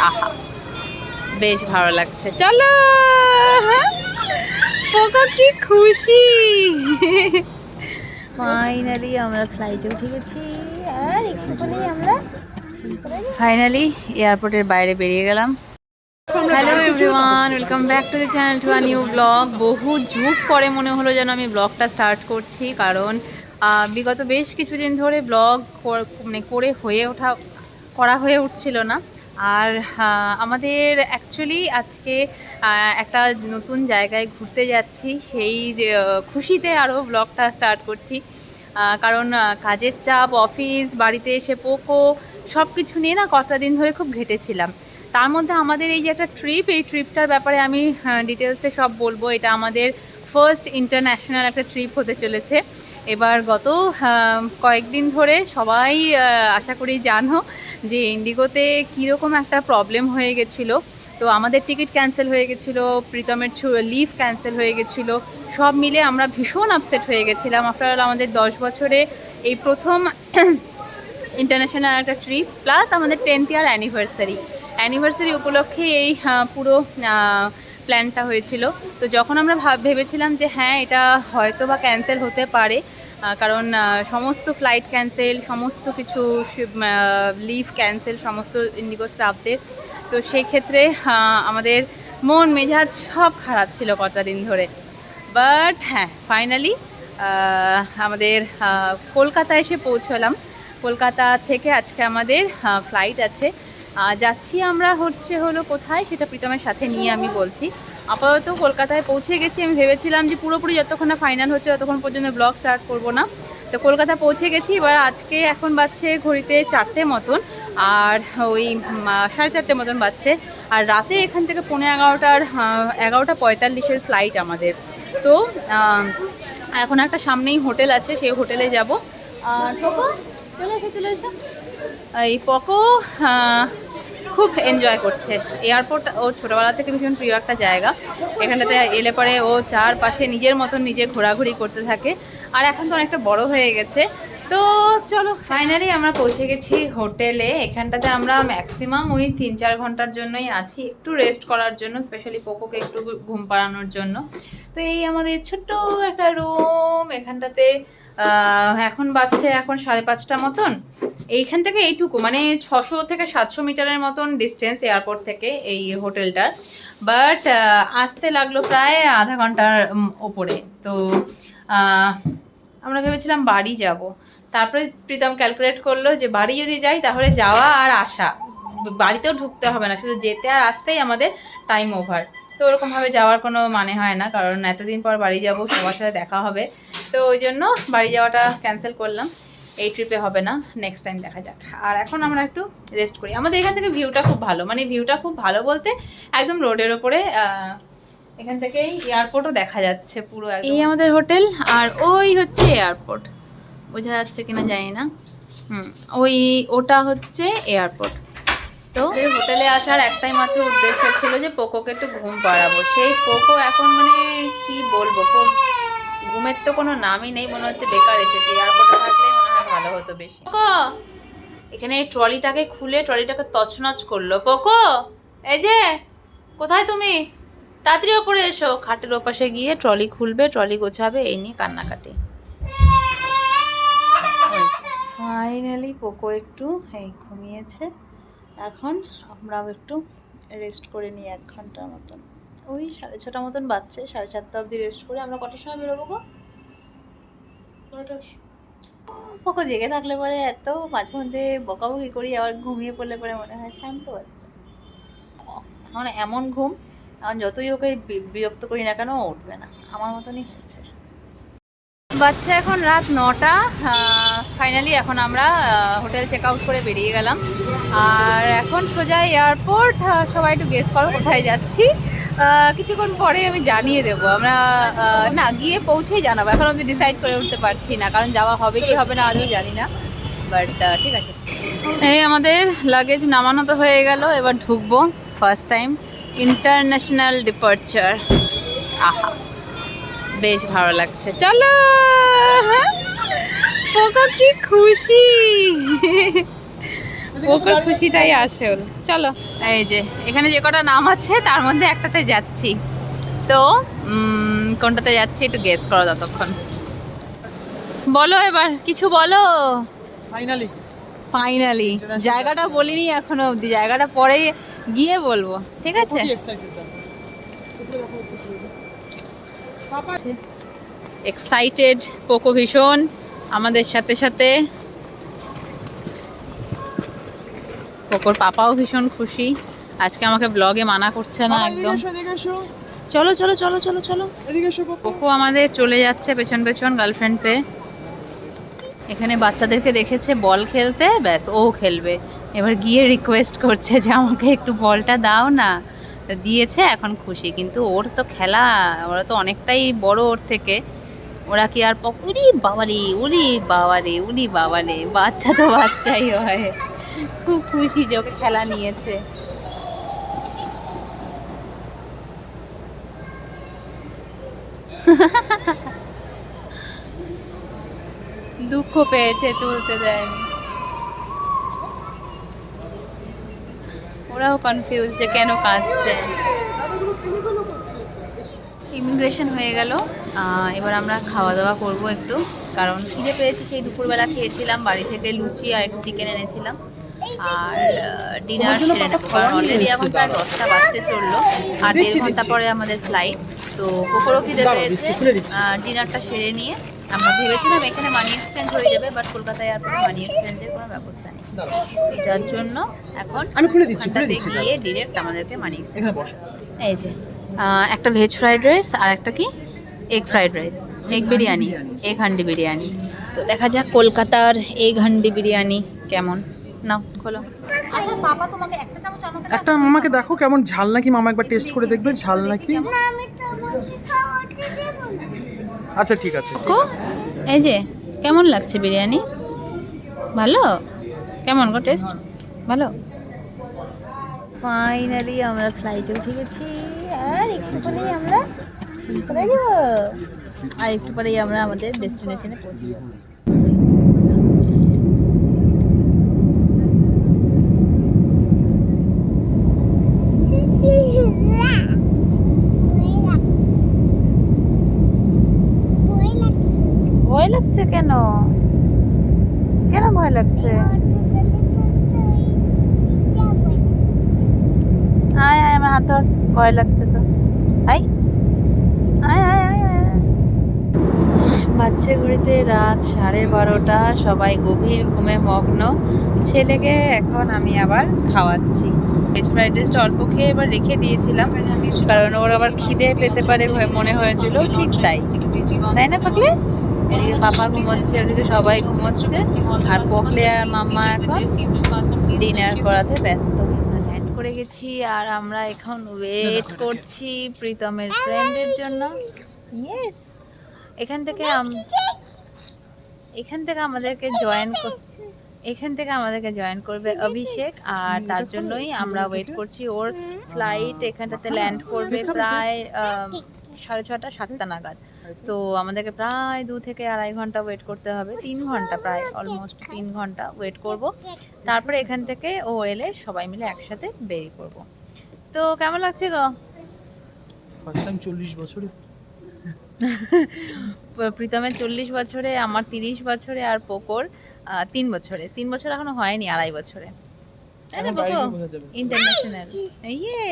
আহা বেশ ভালো লাগছে। চলো, পোকো কি খুশি। ফাইনালি আমরা ফ্লাইটে উঠে গেছি আর একটু পরেই আমরা ফাইনালি এয়ারপোর্টের বাইরে বেরিয়ে গেলাম। Hello everyone, welcome back to the channel to a new blog. বহু যুগ পরে মনে হলো যেন আমি ব্লগটা স্টার্ট করছি, কারণ বিগত বেশ কিছুদিন ধরে ব্লগ মানে করা হয়ে উঠছিল না। আর আমাদের অ্যাকচুয়ালি আজকে একটা নতুন জায়গায় ঘুরতে যাচ্ছি, সেই খুশিতে আরও ব্লগটা স্টার্ট করছি। কারণ কাজের চাপ, অফিস, বাড়িতে এসে পোকো সব কিছু নিয়ে না কটা দিন ধরে খুব ঘেটেছিলাম। তার মধ্যে আমাদের এই যে একটা ট্রিপ, এই ট্রিপটার ব্যাপারে আমি ডিটেলসে সব বলবো। এটা আমাদের ফার্স্ট ইন্টারন্যাশনাল একটা ট্রিপ হতে চলেছে। এবার গত কয়েকদিন ধরে সবাই আশা করি জানো যে ইন্ডিগোতে কীরকম একটা প্রবলেম হয়ে গেছিলো। তো আমাদের টিকিট ক্যান্সেল হয়ে গেছিলো, প্রীতমের লিভ ক্যান্সেল হয়ে গেছিলো, সব মিলে আমরা ভীষণ আপসেট হয়ে গেছিলাম। আফটার অল আমাদের 10 বছরে এই প্রথম ইন্টারন্যাশনাল একটা ট্রিপ, প্লাস আমাদের 10th ইয়ার অ্যানিভার্সারি উপলক্ষে এই পুরো প্ল্যানটা হয়েছিল। তো যখন আমরা ভেবেছিলাম যে হ্যাঁ এটা হয়তো বা ক্যান্সেল হতে পারে, কারণ সমস্ত ফ্লাইট ক্যান্সেল, সমস্ত কিছু লিভ ক্যান্সেল সমস্ত ইন্ডিগো স্টাফদের, তো সেই ক্ষেত্রে আমাদের মন মেজাজ সব খারাপ ছিল কটা দিন ধরে। বাট হ্যাঁ, ফাইনালি আমাদের কলকাতায় এসে পৌঁছলাম। কলকাতা থেকে আজকে আমাদের ফ্লাইট আছে। যাচ্ছি আমরা হলো কোথায় সেটা প্রীতমের সাথে নিয়ে আমি বলছি। আপাতত কলকাতায় পৌঁছে গেছি। আমি ভেবেছিলাম যে পুরোপুরি যতক্ষণ না ফাইনাল হচ্ছে ততক্ষণ পর্যন্ত ব্লগ স্টার্ট করব না। তো কলকাতা পৌঁছে গেছি। এবার আজকে এখন বাজছে ঘড়িতে 4টে মতন, আর ওই 4:30 মতন বাজছে। আর রাতে এখান থেকে 11:45 ফ্লাইট আমাদের। তো এখন একটা সামনেই হোটেল আছে, সেই হোটেলে যাব। আর পোকো চলে এসো। এই পোকো খুব এনজয় করছে এয়ারপোর্ট। ওর ছোটোবেলা থেকে ভীষণ প্রিয় একটা জায়গা। এখানটাতে এলে পরে ও চারপাশে নিজের মতন নিজে ঘোরাঘুরি করতে থাকে। আর এখন তো অনেকটা বড় হয়ে গেছে। তো চলো, ফাইনালি আমরা পৌঁছে গেছি হোটেলে। এখানটাতে আমরা ম্যাক্সিমাম ওই 3-4 ঘন্টার জন্যই আছি, একটু রেস্ট করার জন্য, স্পেশালি পোকোকে একটু ঘুম পাড়ানোর জন্য। তো এই আমাদের ছোট্ট একটা রুম। এখানটাতে এখন বাজছে 5:30 মতন। এইখান থেকে এইটুকু মানে 600 থেকে 700 মিটারের মতন ডিস্টেন্স এয়ারপোর্ট থেকে এই হোটেলটার। বাট আসতে লাগলো প্রায় আধা ঘন্টার ওপরে। তো আমরা ভেবেছিলাম বাড়ি যাব, তারপরে প্রীতম ক্যালকুলেট করলো যে বাড়ি যদি যাই তাহলে যাওয়া আর আসা, বাড়িতেও ঢুকতে হবে না, শুধু যেতে আর আসতেই আমাদের টাইম ওভার। তো ওরকমভাবে যাওয়ার কোনো মানে হয় না, কারণ এতদিন পর বাড়ি যাব, সবার সাথে দেখা হবে। তো ওই জন্য বাড়ি যাওয়াটা ক্যান্সেল করলাম। এই ট্রিপে হবে না, নেক্সট টাইম দেখা যাক। আর এখন আমরা একটু রেস্ট করি। আমাদের এখান থেকে ভিউটা খুব ভালো, মানে ভিউটা খুব ভালো বলতে একদম রোডের ওপরে, এখান থেকেই এয়ারপোর্টও দেখা যাচ্ছে পুরো। এই আমাদের হোটেল, আর ওই হচ্ছে এয়ারপোর্ট। বোঝা যাচ্ছে কিনা জানি না। ওটা হচ্ছে এয়ারপোর্ট। তো এই হোটেলে আসার একটাই মাত্র উদ্দেশ্য ছিল যে পোকোকে একটু ঘুম পাড়াবো। সেই পোকো এখন মানে কি বলবো, ঘুমের তো কোনো নামই নেই, মনে হচ্ছে বেকার এসেছে। এয়ারপোর্টে থাকলেই মনে হয় ভালো হতো বেশি। পোকো এখানে এই ট্রলিটাকে খুলে ট্রলিটাকে তছনছ করলো। পোকো এই যে, কোথায় তুমি? তাড়াতাড়ি ওপরে এসো। খাটের ওপাশে গিয়ে ট্রলি খুলবে, ট্রলি গোছাবে, এই নিয়ে কান্নাকাটি। ফাইনালি পোকো একটু ঘুমিয়েছে। এখন আমরাও একটু রেস্ট করে নিই 1 ঘন্টার মতন। ওই 6:30 মতন বাজছে, 7:30 অবধি রেস্ট করে আমরা কটার সময় বেরোবো গো? পোকো জেগে থাকলে পরে এত মাঝে মধ্যে বকাবকি করি, আবার ঘুমিয়ে পড়লে পরে মনে হয় শান্ত বাচ্চা। এখন এমন ঘুম, এখন যতই ওকে বিরক্ত করি না কেন ও উঠবে না, আমার মতনই হচ্ছে। বাচ্চা এখন রাত 9টা। ফাইনালি এখন আমরা হোটেল চেক আউট করে বেরিয়ে গেলাম। আর এখন সোজা এয়ারপোর্ট। সবাই একটু গেস করো কোথায় যাচ্ছি। কিছুক্ষণ পরে আমি জানিয়ে দেবো। আমরা না গিয়ে পৌঁছেই জানাবো, এখন আমি ডিসাইড করে উঠতে পারছি না, কারণ যাওয়া হবে কি হবে না আজও জানি না। বাট ঠিক আছে। এই আমাদের লাগেজ নামানো তো হয়ে গেল, এবার ঢুকবো। First time international departure. আহা বেশ ভালো লাগছে। চলো, পোকো কি খুশি। পোকোর খুশিটাই আসল। চলো, এই যে এখানে যে কটা নাম আছে তার মধ্যে একটাতে যাচ্ছি, তো কোনটাতে যাচ্ছি একটু গেস করো ততক্ষণ। বলো এবার কিছু বলো। ফাইনালি জায়গাটা বলিনি এখনো অবধি, জায়গাটা পরে গিয়ে বলবো, ঠিক আছে? এক্সাইটেড পোকো ভীষণ আমাদের সাথে সাথে, পোকোর পাপাও ভীষণ খুশি। আজকে আমাকে ব্লগে মানা করছে না একদম। চলো চলো চলো চলো চলো, পোকো আমাদের চলে যাচ্ছে পেছন পেছন গার্লফ্রেন্ড পেয়ে। এখানে বাচ্চাদেরকে দেখেছে বল খেলতে, ব্যাস ও খেলবে। এবার গিয়ে রিকোয়েস্ট করছে যে আমাকে একটু বলটা দাও না, তো দিয়েছে, এখন খুশি। কিন্তু ওর তো খেলা, ওরা তো অনেকটাই বড় ওর থেকে, ওরা কি আর উলি বাবারে উলি বাবারে উলি বাবারে, বাচ্চা তো বাচ্চাই হয়। খুব খুশি যে ওকে খেলা নিয়েছে। দুঃখ পেয়েছে, তুলতে দেয়নি। ওরাও কনফিউজ যে কেন কাঁদছে। ইমিগ্রেশন হয়ে গেল, এবার আমরা খাওয়া দাওয়া করব একটু, কারণ খিদে পেয়েছি। সেই দুপুরবেলা খেয়েছিলাম, বাড়ি থেকে লুচি আর একটু চিকেন এনেছিলাম, আর ডিনার সেরে নেবো, কারণ অলরেডি এখন প্রায় 10টা বাজতে চললো, আর 1.5 ঘন্টা পরে আমাদের ফ্লাইট। তো কুকুরও খিদে পেয়েছে, ডিনারটা সেরে নিয়ে আমরা ভেবেছিলাম এখানে মানি এক্সচেঞ্জ হয়ে যাবে, বাট কলকাতায় এয়ারপোর্টে মানি এক্সচেঞ্জের কোনো ব্যবস্থা নেই, যার জন্য এখন ওখানটাতে গিয়ে ডিরেক্ট আমাদেরকে মানি এক্সচেঞ্জ। এই যে একটা ভেজ ফ্রাইড রাইস আর একটা কি egg fried rice, egg biryani, egg handi biryani. তো দেখা যাক কলকাতার এগ হান্ডি বিরিয়ানি কেমন। নাও খোলো। আচ্ছা পাপা, তোমাকে একটা চামচ একটা মামাকে দেখো কেমন ঝাল নাকি, মামা একবার টেস্ট করে দেখবে ঝাল নাকি। আচ্ছা ঠিক আছে। এই যে কেমন লাগছে বিরিয়ানি? ভালো? কেমন গো টেস্ট? ভালো। ফাইনালি আমরা ফ্লাইটে উঠে গেছি, আর একটু পরেই আমরা চলে যাব, আর একটু পরেই আমরা আমাদের ডেস্টিনেশনে পৌঁছে যাব। ভয় লাগছে কেন? কেন ভয় লাগছে? আয় আয় আমার হাত ধর, ভয় লাগছে তো। আয় আয় আয় আয় আয়। বাচ্চা ঘুরিতে রাত 12:30, সবাই গভীর ঘুমে মগ্ন। ছেলেকে এখন আমি আবার খাওয়াচ্ছি। ভেজ ফ্রাইড রাইসটা অল্প খেয়ে এবার রেখে দিয়েছিলাম, কারণ ওর আবার খিদে পেতে পারে মনে হয়েছিল, ঠিক তাই তাই না পাকলে? এদিকে পাপা ঘুমোচ্ছে, ওদিকে সবাই ঘুমোচ্ছে, আর পোকলে আর মাম্মা এখন ডিনার করাতে ব্যস্ত। ল্যান্ড করে গেছি, আর আমরা এখন ওয়েট করছি প্রীতমের ফ্রেন্ডের জন্য। ইয়েস, এখান থেকে আমাদেরকে জয়েন করবে অভিষেক, আর তার জন্যই আমরা ওয়েট করছি। ওর ফ্লাইট এখানটাতে ল্যান্ড করবে প্রায় 6:30 7টা নাগাদ। তো আমাদেরকে প্রায় 2 থেকে 2.5 ঘন্টা ওয়েট করতে হবে, 3 ঘন্টা, প্রায় অলমোস্ট 3 ঘন্টা ওয়েট করব। তারপরে এখান থেকে ও এলে সবাই মিলে একসাথে বেরিয়ে পড়ব। তো কেমন লাগছে গো? ফার্স্ট টাইম 40 বছরে প্রীতমের 40 বছরে, আমার 30 বছরে, আর পোকোর 3 বছরে। 3 বছর এখনো হয়নি, 2.5 বছরে। তাই না পোকো? ইন্টারন্যাশনাল। ইয়ে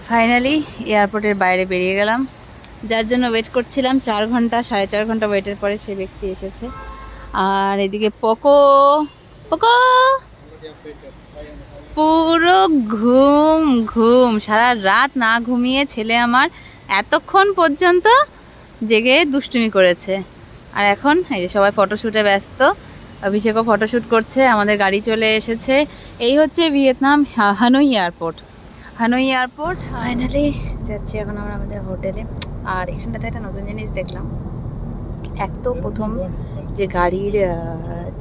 ফাইনালি এয়ারপোর্টের বাইরে বেরিয়ে গেলাম, যার জন্য ওয়েট করছিলাম 4 ঘন্টা, 4.5 ঘন্টা ওয়েটের পরে সে ব্যক্তি এসেছে। আর এদিকে পোকো পুরো ঘুম, সারা রাত না ঘুমিয়ে ছেলে আমার এতক্ষণ পর্যন্ত জেগে দুষ্টুমি করেছে। আর এখন এই যে সবাই ফটোশ্যুটে ব্যস্ত, অভিষেকও ফটোশ্যুট করছে। আমাদের গাড়ি চলে এসেছে। এই হচ্ছে ভিয়েতনাম হানোই এয়ারপোর্ট। ফাইনালি যাচ্ছি এখন আমরা আমাদের হোটেলে। আর এখানটাতে একটা নতুন জিনিস দেখলাম, এক তো প্রথম যে গাড়ির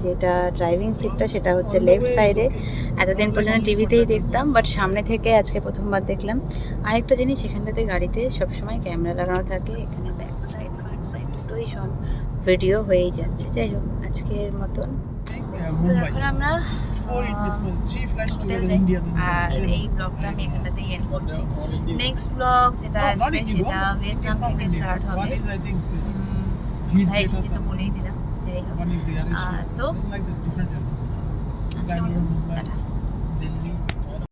যেটা ড্রাইভিং সিটটা সেটা হচ্ছে লেফট সাইডে, এতদিন পর্যন্ত টিভিতেই দেখতাম, বাট সামনে থেকে আজকে প্রথমবার দেখলাম। আরেকটা জিনিস, এখানটাতে গাড়িতে সবসময় ক্যামেরা লাগানো থাকে, এখানে ব্যাক সাইড ফ্রন্ট সাইড দুটোই সব ভিডিও হয়েই যাচ্ছে। যাই হোক, আজকের মতন তো এখন আমরা হোটেল যাই। আর এই ব্লগটা আমি এখানটাতেই এন্ড করছি। নেক্সট ব্লগ যেটা আসবে সেটা ভিয়েতনাম থেকে স্টার্ট হবে। কোথায় এসেছি তো বলেই দিলাম, যাই হোক। তো আজকের মতো টাটা।